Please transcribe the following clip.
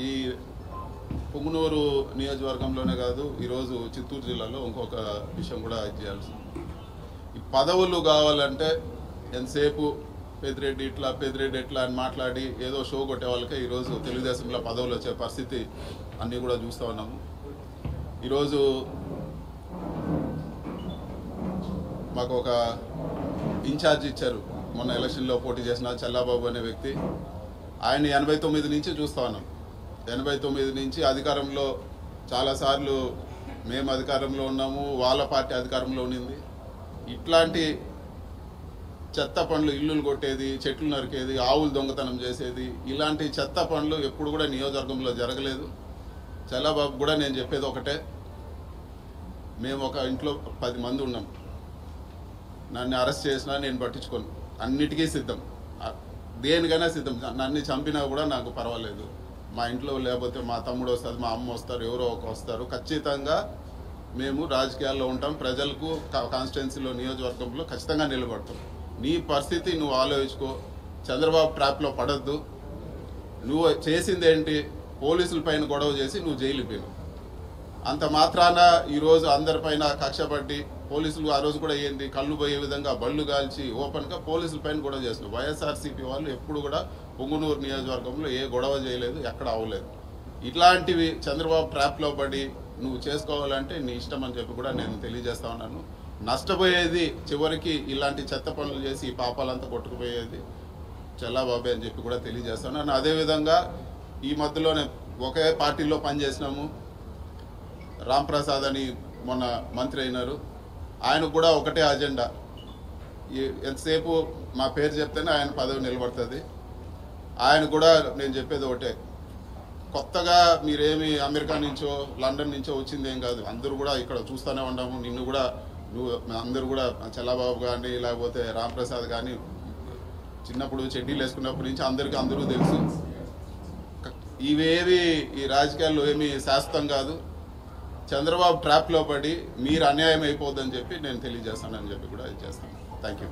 ఈ పుంగనూరు నియోజకవర్గంలోనే కాదు, ఈరోజు చిత్తూరు జిల్లాలో ఇంకొక విషయం కూడా చేయాల్సింది. ఈ పదవులు కావాలంటే ఎంతసేపు పెద్దిరెడ్డి ఇట్లా అని మాట్లాడి ఏదో షో కొట్టే వాళ్ళకే ఈరోజు తెలుగుదేశంలో పదవులు వచ్చే పరిస్థితి అన్నీ కూడా చూస్తూ ఉన్నాము. ఈరోజు మాకు ఒక ఇన్ఛార్జ్ ఇచ్చారు, మొన్న ఎలక్షన్లో పోటీ చేసిన చల్లాబాబు అనే వ్యక్తి. ఆయన 89 నుంచి చూస్తూ ఉన్నాం. 89 నుంచి అధికారంలో చాలాసార్లు మేము అధికారంలో ఉన్నాము, వాళ్ళ పార్టీ అధికారంలో ఉన్నింది. ఇట్లాంటి చెత్త పనులు, ఇల్లులు కొట్టేది, చెట్లు నరికేది, ఆవులు దొంగతనం చేసేది, ఇలాంటి చెత్త పనులు ఎప్పుడు కూడా నియోజకవర్గంలో జరగలేదు. చల్లాబాబు కూడా నేను చెప్పేది ఒకటే, మేము ఒక ఇంట్లో 10 మంది ఉన్నాం. నన్ను అరెస్ట్ చేసినా నేను పట్టించుకోను, అన్నిటికీ సిద్ధం, దేనికైనా సిద్ధం. నన్ను చంపినా కూడా నాకు పర్వాలేదు. మా ఇంట్లో లేకపోతే మా తమ్ముడు వస్తారు, మా అమ్మ వస్తారు, ఎవరో ఒక వస్తారు. ఖచ్చితంగా మేము రాజకీయాల్లో ఉంటాం, ప్రజలకు కాన్స్టిట్యున్సీలో నియోజకవర్గంలో ఖచ్చితంగా నిలబడతాం. నీ పరిస్థితి నువ్వు ఆలోచించుకో. చంద్రబాబు ట్రాప్లో పడద్దు. నువ్వు చేసింది ఏంటి? పోలీసుల పైన గొడవ చేసి నువ్వు జైలు పోయినావు. అంత మాత్రాన ఈరోజు అందరిపైన కక్షపట్టి పోలీసులు ఆ రోజు కూడా ఏంటి, కళ్ళు పోయే విధంగా బళ్ళు కాల్చి ఓపెన్గా పోలీసుల పైన గొడవ చేస్తున్నారు. వైఎస్ఆర్సీపీ వాళ్ళు ఎప్పుడు కూడా పుంగనూరు నియోజకవర్గంలో ఏ గొడవ చేయలేదు, ఎక్కడ అవ్వలేదు. ఇట్లాంటివి చంద్రబాబు ట్రాప్లో పడి నువ్వు చేసుకోవాలంటే నీ ఇష్టం అని చెప్పి కూడా నేను తెలియజేస్తా ఉన్నాను. నష్టపోయేది చివరికి ఇలాంటి చెత్త పనులు చేసి ఈ పాపాలంతా కొట్టుకుపోయేది చల్లాబాబే అని చెప్పి కూడా తెలియజేస్తాను. అదేవిధంగా ఈ మధ్యలోనే ఒకే పార్టీలో పనిచేసినాము. రాంప్రసాద్ అని మొన్న మంత్రి అయినారు. ఆయనకు కూడా ఒకటే అజెండా, ఎంతసేపు మా పేరు చెప్తేనే ఆయన పదవి నిలబడుతుంది. ఆయన కూడా నేను చెప్పేది ఒకటే, కొత్తగా మీరేమి అమెరికా నుంచో లండన్ నుంచో వచ్చింది ఏం కాదు. అందరూ కూడా ఇక్కడ చూస్తూనే ఉన్నాము. నిన్ను కూడా అందరూ కూడా చల్లాబాబు కానీ లేకపోతే రాంప్రసాద్ కానీ చిన్నప్పుడు చెడ్డీలు వేసుకున్నప్పటి నుంచి అందరూ తెలుసు. ఇవేవి ఈ రాజకీయాల్లో ఏమీ శాశ్వతం కాదు. చంద్రబాబు ట్రాప్లో పడి మీరు అన్యాయం అయిపోద్దని చెప్పి నేను తెలియజేస్తానని చెప్పి కూడా చేస్తాను. Thank you.